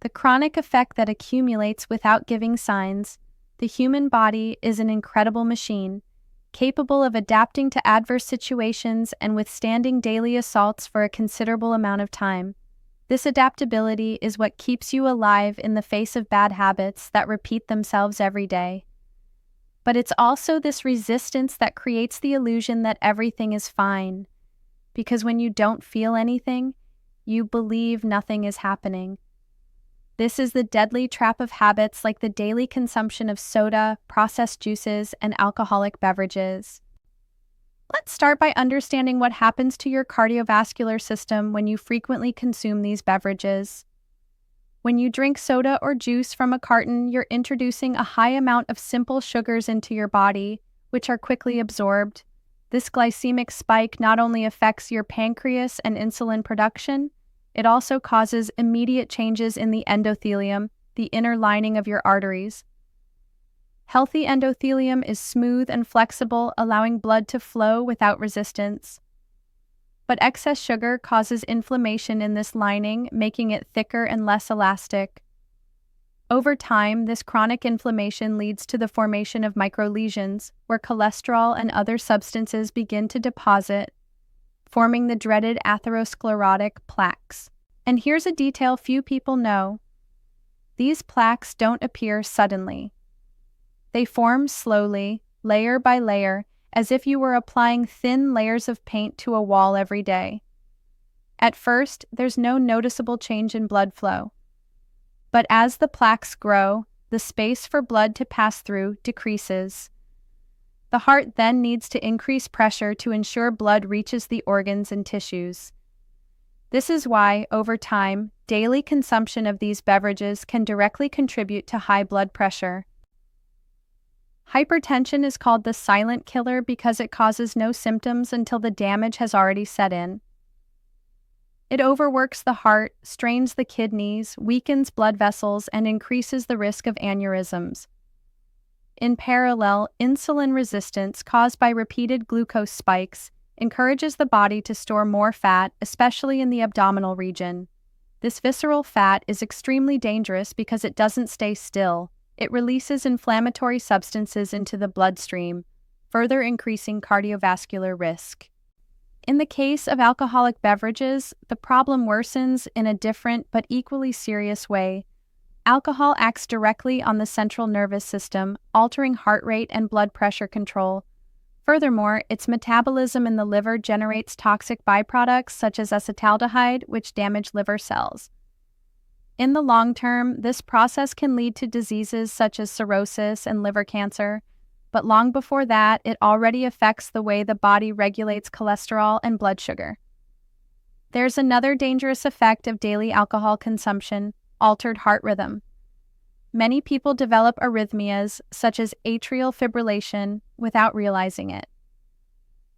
the chronic effect that accumulates without giving signs. The human body is an incredible machine, capable of adapting to adverse situations and withstanding daily assaults for a considerable amount of time. This adaptability is what keeps you alive in the face of bad habits that repeat themselves every day. But it's also this resistance that creates the illusion that everything is fine, because when you don't feel anything, you believe nothing is happening. This is the deadly trap of habits like the daily consumption of soda, processed juices, and alcoholic beverages. Let's start by understanding what happens to your cardiovascular system when you frequently consume these beverages. When you drink soda or juice from a carton, you're introducing a high amount of simple sugars into your body, which are quickly absorbed. This glycemic spike not only affects your pancreas and insulin production, it also causes immediate changes in the endothelium, the inner lining of your arteries. Healthy endothelium is smooth and flexible, allowing blood to flow without resistance. But excess sugar causes inflammation in this lining, making it thicker and less elastic. Over time, this chronic inflammation leads to the formation of microlesions, where cholesterol and other substances begin to deposit, forming the dreaded atherosclerotic plaques. And here's a detail few people know. These plaques don't appear suddenly. They form slowly, layer by layer, as if you were applying thin layers of paint to a wall every day. At first, there's no noticeable change in blood flow. But as the plaques grow, the space for blood to pass through decreases. The heart then needs to increase pressure to ensure blood reaches the organs and tissues. This is why, over time, daily consumption of these beverages can directly contribute to high blood pressure. Hypertension is called the silent killer because it causes no symptoms until the damage has already set in. It overworks the heart, strains the kidneys, weakens blood vessels, and increases the risk of aneurysms. In parallel, insulin resistance caused by repeated glucose spikes encourages the body to store more fat, especially in the abdominal region. This visceral fat is extremely dangerous because it doesn't stay still. It releases inflammatory substances into the bloodstream, further increasing cardiovascular risk. In the case of alcoholic beverages, the problem worsens in a different but equally serious way. Alcohol acts directly on the central nervous system, altering heart rate and blood pressure control. Furthermore, its metabolism in the liver generates toxic byproducts such as acetaldehyde, which damage liver cells. In the long term, this process can lead to diseases such as cirrhosis and liver cancer, but long before that, it already affects the way the body regulates cholesterol and blood sugar. There's another dangerous effect of daily alcohol consumption: altered heart rhythm. Many people develop arrhythmias, such as atrial fibrillation, without realizing it.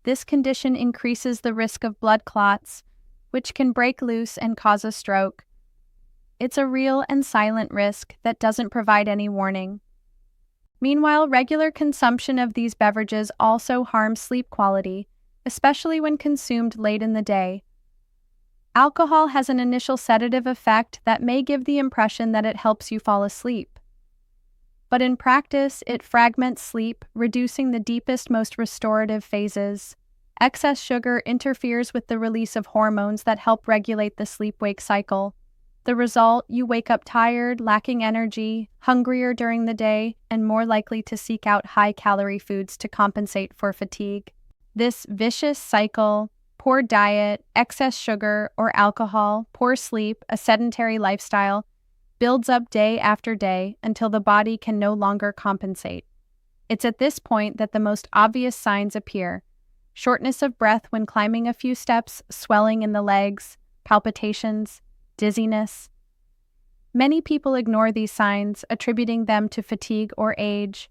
This condition increases the risk of blood clots, which can break loose and cause a stroke. It's a real and silent risk that doesn't provide any warning. Meanwhile, regular consumption of these beverages also harms sleep quality, especially when consumed late in the day. Alcohol has an initial sedative effect that may give the impression that it helps you fall asleep. But in practice, it fragments sleep, reducing the deepest, most restorative phases. Excess sugar interferes with the release of hormones that help regulate the sleep-wake cycle. The result, you wake up tired, lacking energy, hungrier during the day, and more likely to seek out high-calorie foods to compensate for fatigue. This vicious cycle, poor diet, excess sugar or alcohol, poor sleep, a sedentary lifestyle, builds up day after day until the body can no longer compensate. It's at this point that the most obvious signs appear: shortness of breath when climbing a few steps, swelling in the legs, palpitations, dizziness. Many people ignore these signs, attributing them to fatigue or age.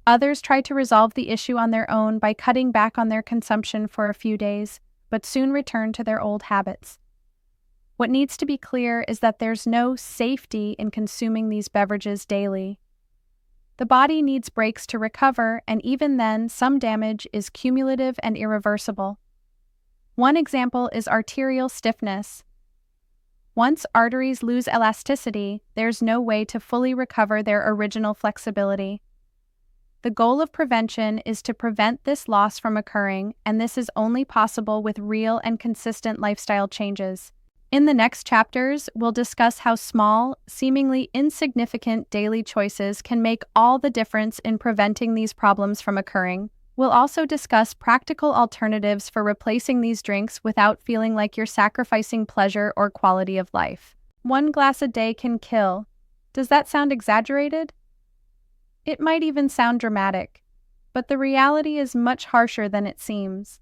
Others try to resolve the issue on their own by cutting back on their consumption for a few days, but soon return to their old habits. What needs to be clear is that there's no safety in consuming these beverages daily. The body needs breaks to recover, and even then, some damage is cumulative and irreversible. One example is arterial stiffness. Once arteries lose elasticity, there's no way to fully recover their original flexibility. The goal of prevention is to prevent this loss from occurring, and this is only possible with real and consistent lifestyle changes. In the next chapters, we'll discuss how small, seemingly insignificant daily choices can make all the difference in preventing these problems from occurring. We'll also discuss practical alternatives for replacing these drinks without feeling like you're sacrificing pleasure or quality of life. 1 glass a day can kill. Does that sound exaggerated? It might even sound dramatic, but the reality is much harsher than it seems.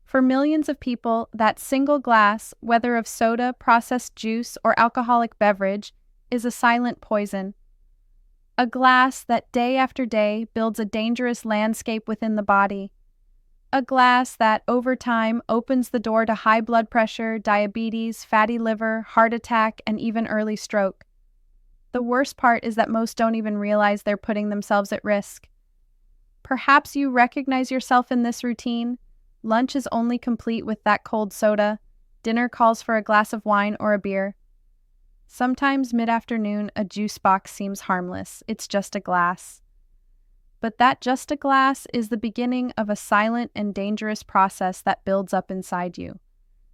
For millions of people, that single glass, whether of soda, processed juice, or alcoholic beverage, is a silent poison. A glass that day after day builds a dangerous landscape within the body. A glass that, over time, opens the door to high blood pressure, diabetes, fatty liver, heart attack, and even early stroke. The worst part is that most don't even realize they're putting themselves at risk. Perhaps you recognize yourself in this routine. Lunch is only complete with that cold soda. Dinner calls for a glass of wine or a beer. Sometimes mid-afternoon, a juice box seems harmless. It's just a glass. But that just a glass is the beginning of a silent and dangerous process that builds up inside you.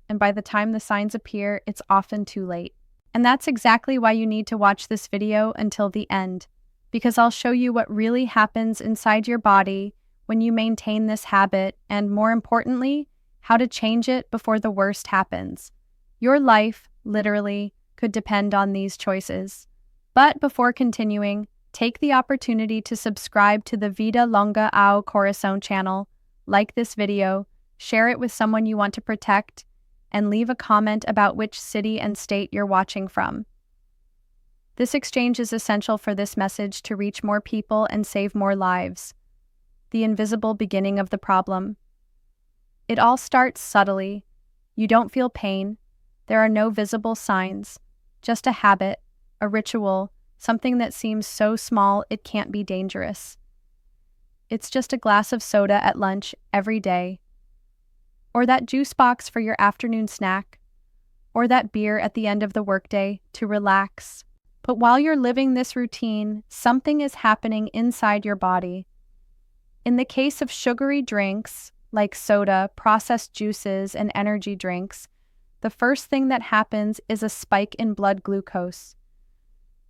And by the time the signs appear, it's often too late. And that's exactly why you need to watch this video until the end, because I'll show you what really happens inside your body when you maintain this habit, and more importantly, how to change it before the worst happens. Your life, literally, could depend on these choices. But before continuing, take the opportunity to subscribe to the Vida Longa ao Coração channel, like this video, share it with someone you want to protect, and leave a comment about which city and state you're watching from. This exchange is essential for this message to reach more people and save more lives. The invisible beginning of the problem. It all starts subtly. You don't feel pain. There are no visible signs. Just a habit, a ritual, something that seems so small it can't be dangerous. It's just a glass of soda at lunch every day. Or that juice box for your afternoon snack. Or that beer at the end of the workday to relax. But while you're living this routine, something is happening inside your body. In the case of sugary drinks, like soda, processed juices, and energy drinks, the first thing that happens is a spike in blood glucose.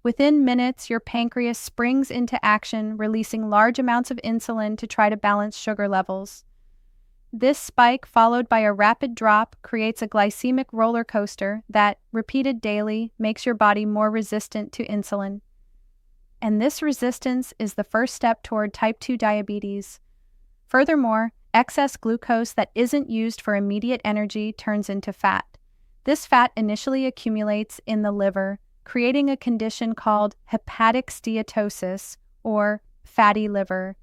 Within minutes, your pancreas springs into action, releasing large amounts of insulin to try to balance sugar levels. This spike, followed by a rapid drop, creates a glycemic roller coaster that, repeated daily, makes your body more resistant to insulin. And this resistance is the first step toward type 2 diabetes. Furthermore, excess glucose that isn't used for immediate energy turns into fat. This fat initially accumulates in the liver, creating a condition called hepatic steatosis, or fatty liver.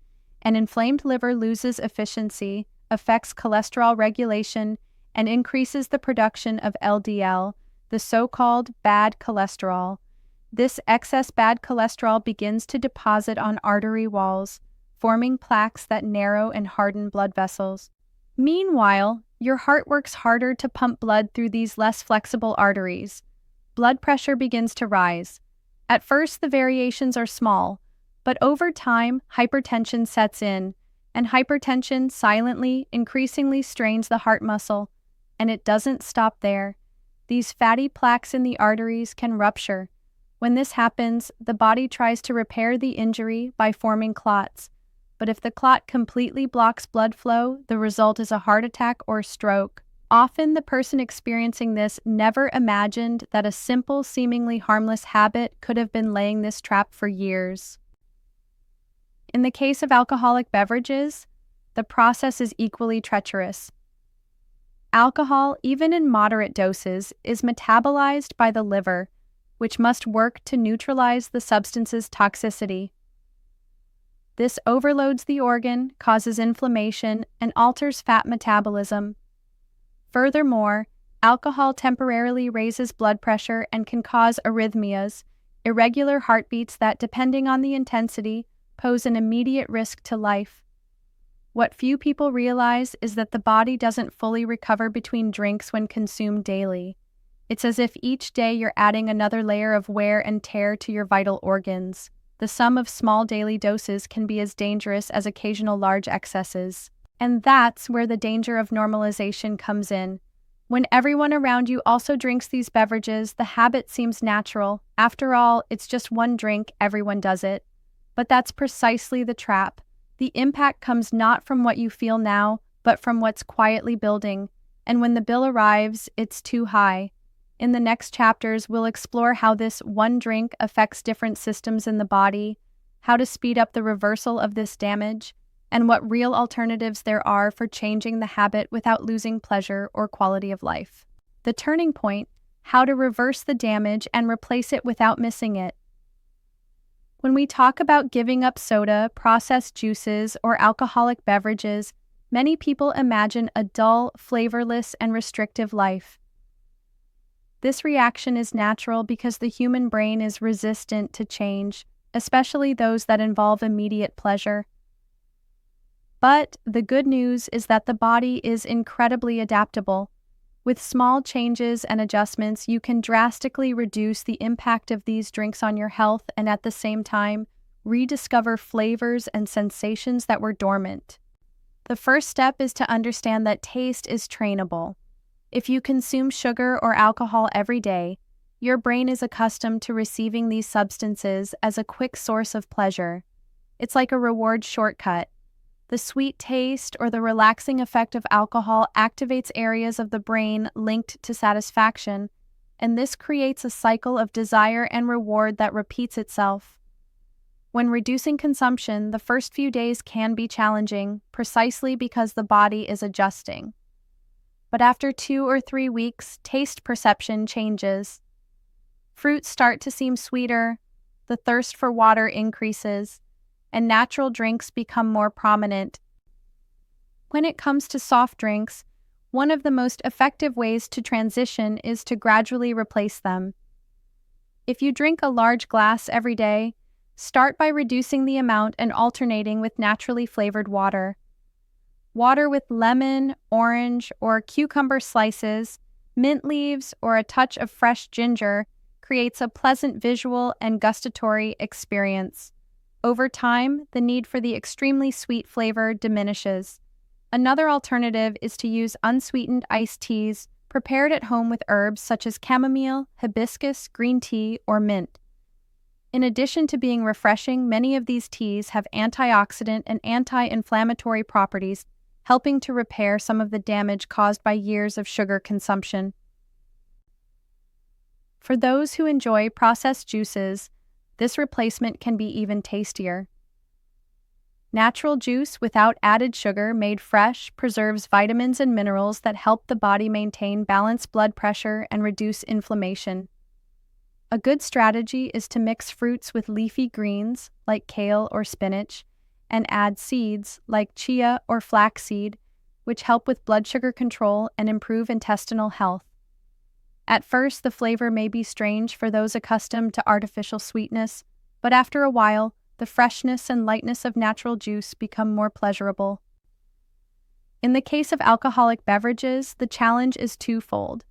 An inflamed liver loses efficiency, affects cholesterol regulation, and increases the production of LDL, the so-called bad cholesterol. This excess bad cholesterol begins to deposit on artery walls, forming plaques that narrow and harden blood vessels. Meanwhile, your heart works harder to pump blood through these less flexible arteries. Blood pressure begins to rise. At first, the variations are small, but over time, hypertension sets in, and hypertension silently, increasingly strains the heart muscle. And it doesn't stop there. These fatty plaques in the arteries can rupture. When this happens, the body tries to repair the injury by forming clots. But if the clot completely blocks blood flow, the result is a heart attack or stroke. Often the person experiencing this never imagined that a simple, seemingly harmless habit could have been laying this trap for years. In the case of alcoholic beverages, the process is equally treacherous. Alcohol, even in moderate doses, is metabolized by the liver, which must work to neutralize the substance's toxicity. This overloads the organ, causes inflammation, and alters fat metabolism. Furthermore, alcohol temporarily raises blood pressure and can cause arrhythmias, irregular heartbeats that, depending on the intensity, pose an immediate risk to life. What few people realize is that the body doesn't fully recover between drinks when consumed daily. It's as if each day you're adding another layer of wear and tear to your vital organs. The sum of small daily doses can be as dangerous as occasional large excesses. And that's where the danger of normalization comes in. When everyone around you also drinks these beverages, the habit seems natural. After all, it's just one drink, everyone does it. But that's precisely the trap. The impact comes not from what you feel now, but from what's quietly building. And when the bill arrives, it's too high. In the next chapters, we'll explore how this one drink affects different systems in the body, how to speed up the reversal of this damage, and what real alternatives there are for changing the habit without losing pleasure or quality of life. The turning point, how to reverse the damage and replace it without missing it. When we talk about giving up soda, processed juices, or alcoholic beverages, many people imagine a dull, flavorless, and restrictive life. This reaction is natural because the human brain is resistant to change, especially those that involve immediate pleasure. But the good news is that the body is incredibly adaptable. With small changes and adjustments, you can drastically reduce the impact of these drinks on your health and at the same time, rediscover flavors and sensations that were dormant. The first step is to understand that taste is trainable. If you consume sugar or alcohol every day, your brain is accustomed to receiving these substances as a quick source of pleasure. It's like a reward shortcut. The sweet taste or the relaxing effect of alcohol activates areas of the brain linked to satisfaction, and this creates a cycle of desire and reward that repeats itself. When reducing consumption, the first few days can be challenging, precisely because the body is adjusting. But after 2 or 3 weeks, taste perception changes. Fruits start to seem sweeter, the thirst for water increases, and natural drinks become more prominent. When it comes to soft drinks, one of the most effective ways to transition is to gradually replace them. If you drink a large glass every day, start by reducing the amount and alternating with naturally flavored water. Water with lemon, orange, or cucumber slices, mint leaves, or a touch of fresh ginger creates a pleasant visual and gustatory experience. Over time, the need for the extremely sweet flavor diminishes. Another alternative is to use unsweetened iced teas prepared at home with herbs such as chamomile, hibiscus, green tea, or mint. In addition to being refreshing, many of these teas have antioxidant and anti-inflammatory properties, helping to repair some of the damage caused by years of sugar consumption. For those who enjoy processed juices, this replacement can be even tastier. Natural juice without added sugar, made fresh, preserves vitamins and minerals that help the body maintain balanced blood pressure and reduce inflammation. A good strategy is to mix fruits with leafy greens, like kale or spinach, and add seeds, like chia or flaxseed, which help with blood sugar control and improve intestinal health. At first, the flavor may be strange for those accustomed to artificial sweetness, but after a while, the freshness and lightness of natural juice become more pleasurable. In the case of alcoholic beverages, the challenge is twofold: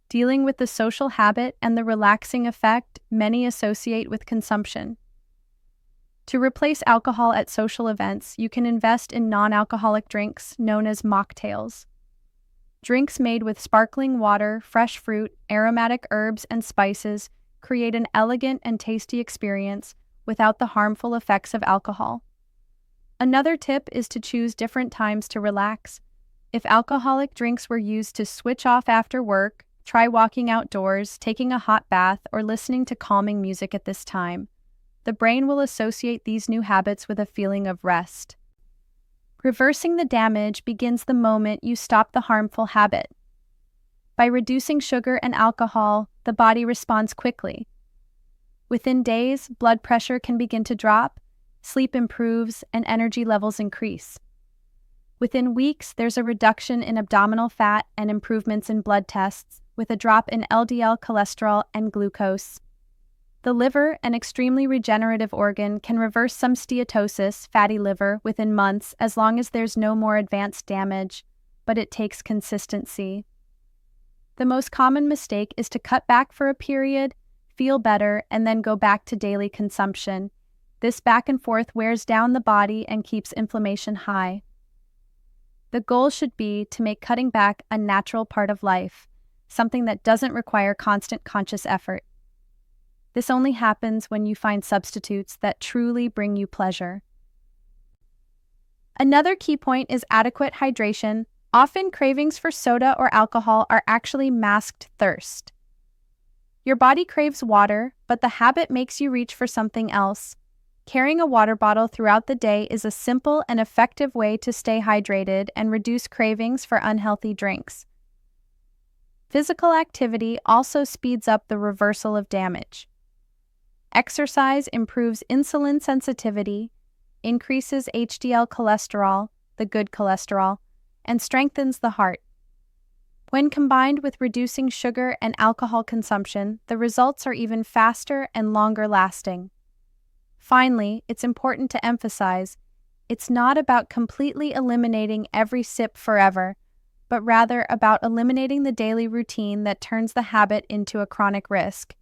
dealing with the social habit and the relaxing effect many associate with consumption. To replace alcohol at social events, you can invest in non-alcoholic drinks known as mocktails. Drinks made with sparkling water, fresh fruit, aromatic herbs, and spices create an elegant and tasty experience without the harmful effects of alcohol. Another tip is to choose different times to relax. If alcoholic drinks were used to switch off after work, try walking outdoors, taking a hot bath, or listening to calming music at this time. The brain will associate these new habits with a feeling of rest. Reversing the damage begins the moment you stop the harmful habit. By reducing sugar and alcohol, the body responds quickly. Within days, blood pressure can begin to drop, sleep improves, and energy levels increase. Within weeks, there's a reduction in abdominal fat and improvements in blood tests, with a drop in LDL cholesterol and glucose. The liver, an extremely regenerative organ, can reverse some steatosis, fatty liver, within months as long as there's no more advanced damage, but it takes consistency. The most common mistake is to cut back for a period, feel better, and then go back to daily consumption. This back and forth wears down the body and keeps inflammation high. The goal should be to make cutting back a natural part of life, something that doesn't require constant conscious effort. This only happens when you find substitutes that truly bring you pleasure. Another key point is adequate hydration. Often cravings for soda or alcohol are actually masked thirst. Your body craves water, but the habit makes you reach for something else. Carrying a water bottle throughout the day is a simple and effective way to stay hydrated and reduce cravings for unhealthy drinks. Physical activity also speeds up the reversal of damage. Exercise improves insulin sensitivity, increases HDL cholesterol, the good cholesterol, and strengthens the heart. When combined with reducing sugar and alcohol consumption, the results are even faster and longer lasting. Finally, it's important to emphasize, it's not about completely eliminating every sip forever, but rather about eliminating the daily routine that turns the habit into a chronic risk.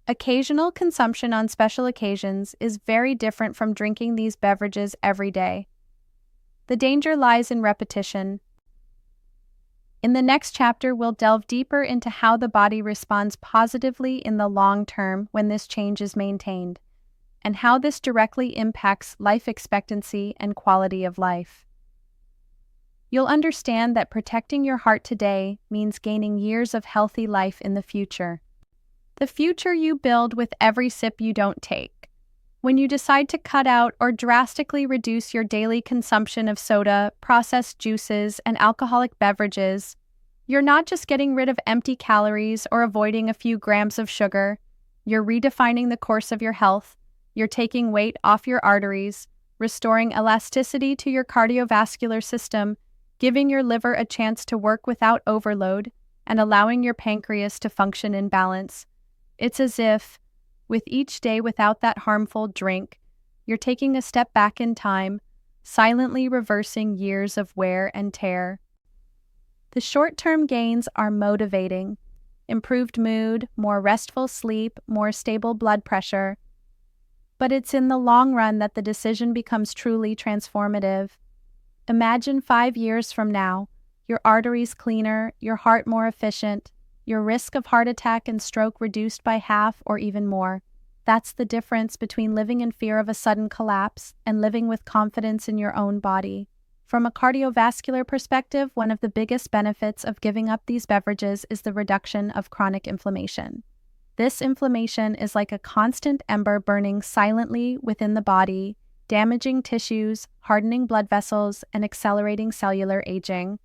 Occasional consumption on special occasions is very different from drinking these beverages every day. The danger lies in repetition. In the next chapter, we'll delve deeper into how the body responds positively in the long term when this change is maintained, and how this directly impacts life expectancy and quality of life. You'll understand that protecting your heart today means gaining years of healthy life in the future. The future you build with every sip you don't take. When you decide to cut out or drastically reduce your daily consumption of soda, processed juices, and alcoholic beverages, you're not just getting rid of empty calories or avoiding a few grams of sugar. You're redefining the course of your health. You're taking weight off your arteries, restoring elasticity to your cardiovascular system, giving your liver a chance to work without overload, and allowing your pancreas to function in balance. It's as if, with each day without that harmful drink, you're taking a step back in time, silently reversing years of wear and tear. The short-term gains are motivating. Improved mood, more restful sleep, more stable blood pressure. But it's in the long run that the decision becomes truly transformative. Imagine 5 years from now, your arteries cleaner, your heart more efficient, your risk of heart attack and stroke reduced by half or even more. That's the difference between living in fear of a sudden collapse and living with confidence in your own body. From a cardiovascular perspective, one of the biggest benefits of giving up these beverages is the reduction of chronic inflammation. This inflammation is like a constant ember burning silently within the body, damaging tissues, hardening blood vessels, and accelerating cellular aging.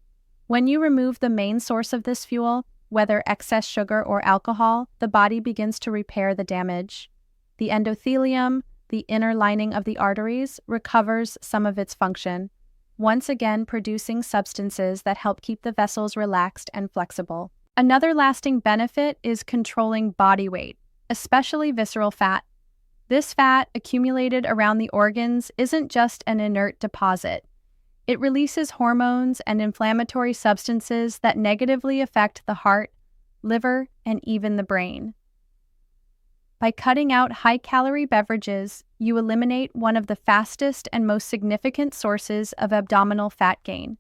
When you remove the main source of this fuel, whether excess sugar or alcohol, the body begins to repair the damage. The endothelium, the inner lining of the arteries, recovers some of its function, once again producing substances that help keep the vessels relaxed and flexible. Another lasting benefit is controlling body weight, especially visceral fat. This fat, accumulated around the organs, isn't just an inert deposit. It releases hormones and inflammatory substances that negatively affect the heart, liver, and even the brain. By cutting out high-calorie beverages, you eliminate one of the fastest and most significant sources of abdominal fat gain.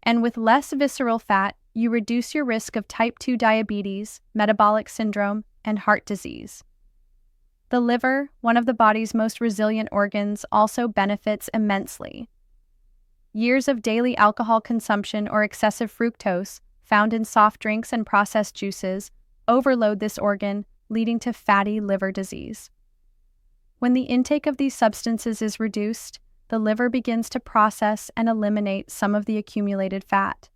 And with less visceral fat, you reduce your risk of type 2 diabetes, metabolic syndrome, and heart disease. The liver, one of the body's most resilient organs, also benefits immensely. Years of daily alcohol consumption or excessive fructose, found in soft drinks and processed juices, overload this organ, leading to fatty liver disease. When the intake of these substances is reduced, the liver begins to process and eliminate some of the accumulated fat.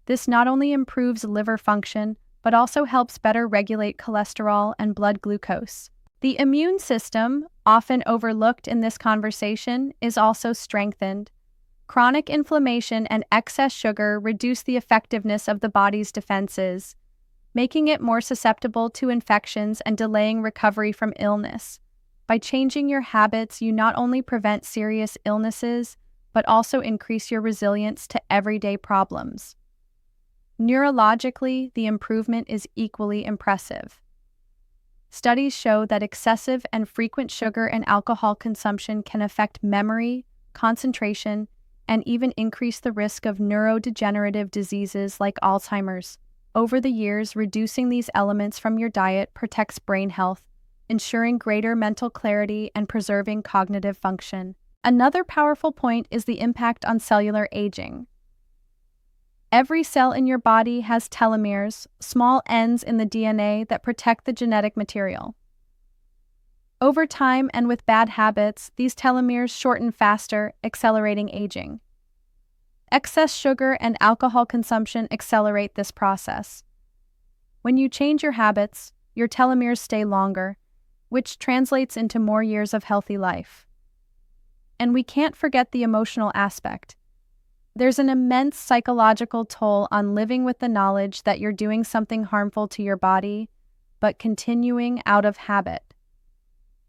This not only improves liver function, but also helps better regulate cholesterol and blood glucose. The immune system, often overlooked in this conversation, is also strengthened. Chronic inflammation and excess sugar reduce the effectiveness of the body's defenses, making it more susceptible to infections and delaying recovery from illness. By changing your habits, you not only prevent serious illnesses, but also increase your resilience to everyday problems. Neurologically, the improvement is equally impressive. Studies show that excessive and frequent sugar and alcohol consumption can affect memory, concentration, and even increase the risk of neurodegenerative diseases like Alzheimer's. Over the years, reducing these elements from your diet protects brain health, ensuring greater mental clarity and preserving cognitive function. Another powerful point is the impact on cellular aging. Every cell in your body has telomeres, small ends in the DNA that protect the genetic material. Over time and with bad habits, these telomeres shorten faster, accelerating aging. Excess sugar and alcohol consumption accelerate this process. When you change your habits, your telomeres stay longer, which translates into more years of healthy life. And we can't forget the emotional aspect. There's an immense psychological toll on living with the knowledge that you're doing something harmful to your body, but continuing out of habit.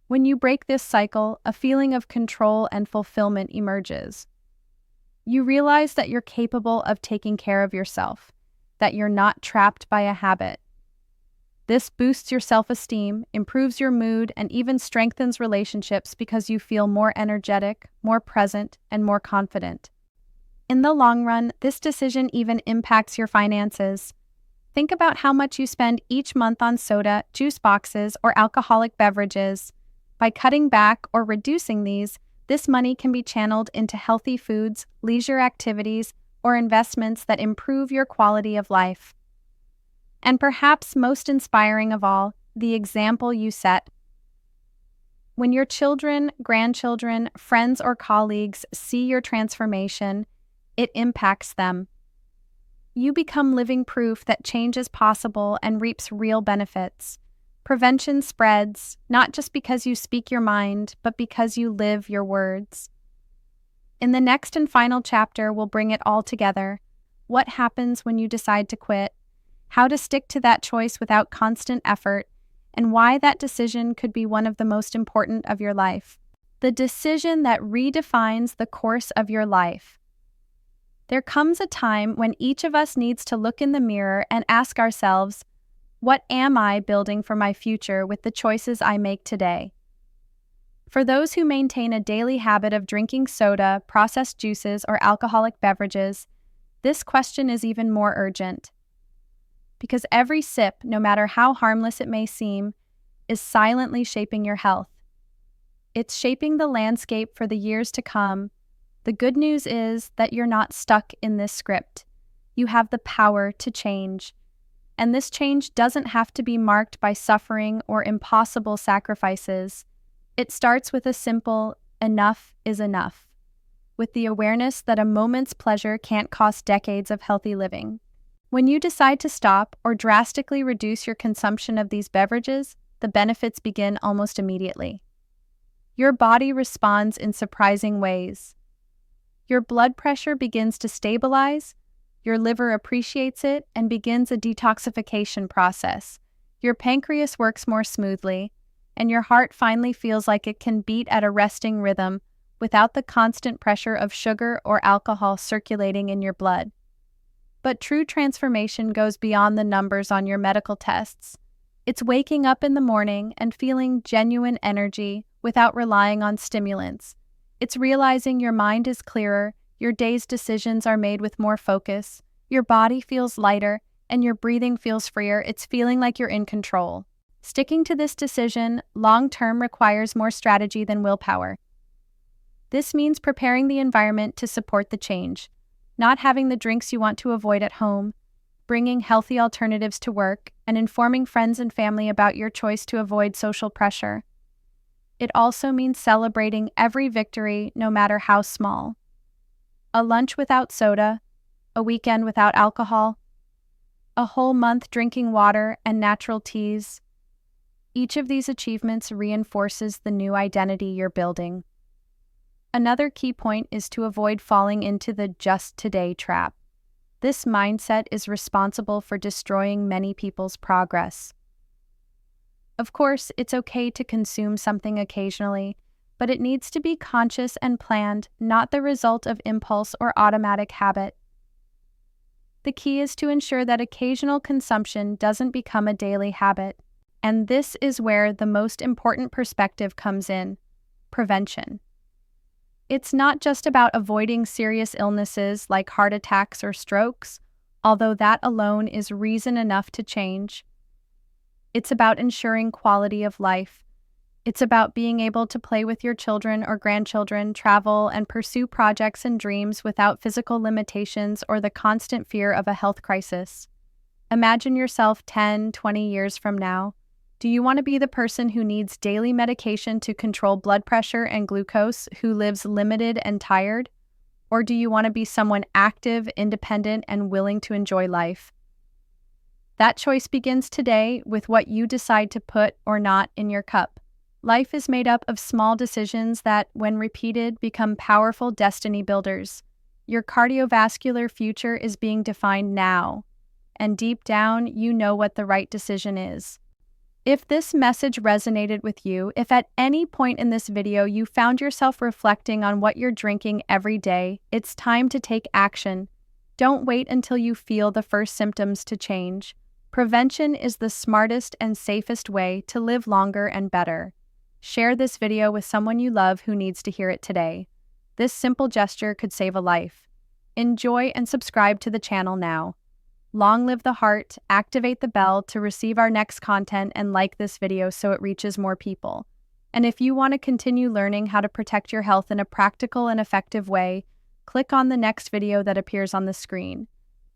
When you break this cycle, a feeling of control and fulfillment emerges. You realize that you're capable of taking care of yourself, that you're not trapped by a habit. This boosts your self-esteem, improves your mood, and even strengthens relationships because you feel more energetic, more present, and more confident. In the long run, this decision even impacts your finances. Think about how much you spend each month on soda, juice boxes, or alcoholic beverages. By cutting back or reducing these, this money can be channeled into healthy foods, leisure activities, or investments that improve your quality of life. And perhaps most inspiring of all, the example you set. When your children, grandchildren, friends, or colleagues see your transformation, it impacts them. You become living proof that change is possible and reaps real benefits. Prevention spreads, not just because you speak your mind, but because you live your words. In the next and final chapter, we'll bring it all together. What happens when you decide to quit? How to stick to that choice without constant effort, and why that decision could be one of the most important of your life. The decision that redefines the course of your life. There comes a time when each of us needs to look in the mirror and ask ourselves, what am I building for my future with the choices I make today? For those who maintain a daily habit of drinking soda, processed juices, or alcoholic beverages, this question is even more urgent. Because every sip, no matter how harmless it may seem, is silently shaping your health. It's shaping the landscape for the years to come. The good news is that you're not stuck in this script. You have the power to change. And this change doesn't have to be marked by suffering or impossible sacrifices. It starts with a simple, enough is enough, with the awareness that a moment's pleasure can't cost decades of healthy living. When you decide to stop or drastically reduce your consumption of these beverages, the benefits begin almost immediately. Your body responds in surprising ways. Your blood pressure begins to stabilize, your liver appreciates it and begins a detoxification process. Your pancreas works more smoothly, and your heart finally feels like it can beat at a resting rhythm without the constant pressure of sugar or alcohol circulating in your blood. But true transformation goes beyond the numbers on your medical tests. It's waking up in the morning and feeling genuine energy without relying on stimulants. It's realizing your mind is clearer, your day's decisions are made with more focus, your body feels lighter, and your breathing feels freer. It's feeling like you're in control. Sticking to this decision long-term requires more strategy than willpower. This means preparing the environment to support the change, not having the drinks you want to avoid at home, bringing healthy alternatives to work, and informing friends and family about your choice to avoid social pressure. It also means celebrating every victory, no matter how small. A lunch without soda, a weekend without alcohol, a whole month drinking water and natural teas. Each of these achievements reinforces the new identity you're building. Another key point is to avoid falling into the just today trap. This mindset is responsible for destroying many people's progress. Of course, it's okay to consume something occasionally, but it needs to be conscious and planned, not the result of impulse or automatic habit. The key is to ensure that occasional consumption doesn't become a daily habit. And this is where the most important perspective comes in: prevention. It's not just about avoiding serious illnesses like heart attacks or strokes, although that alone is reason enough to change. It's about ensuring quality of life. It's about being able to play with your children or grandchildren, travel, and pursue projects and dreams without physical limitations or the constant fear of a health crisis. Imagine yourself 10, 20 years from now. Do you want to be the person who needs daily medication to control blood pressure and glucose, who lives limited and tired? Or do you want to be someone active, independent, and willing to enjoy life? That choice begins today with what you decide to put or not in your cup. Life is made up of small decisions that, when repeated, become powerful destiny builders. Your cardiovascular future is being defined now, and deep down, you know what the right decision is. If this message resonated with you, if at any point in this video you found yourself reflecting on what you're drinking every day, it's time to take action. Don't wait until you feel the first symptoms to change. Prevention is the smartest and safest way to live longer and better. Share this video with someone you love who needs to hear it today. This simple gesture could save a life. Enjoy and subscribe to the channel now. Long live the heart, activate the bell to receive our next content, and like this video so it reaches more people. And if you want to continue learning how to protect your health in a practical and effective way, click on the next video that appears on the screen.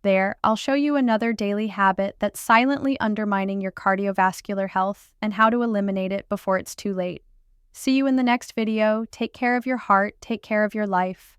There, I'll show you another daily habit that's silently undermining your cardiovascular health and how to eliminate it before it's too late. See you in the next video. Take care of your heart, take care of your life.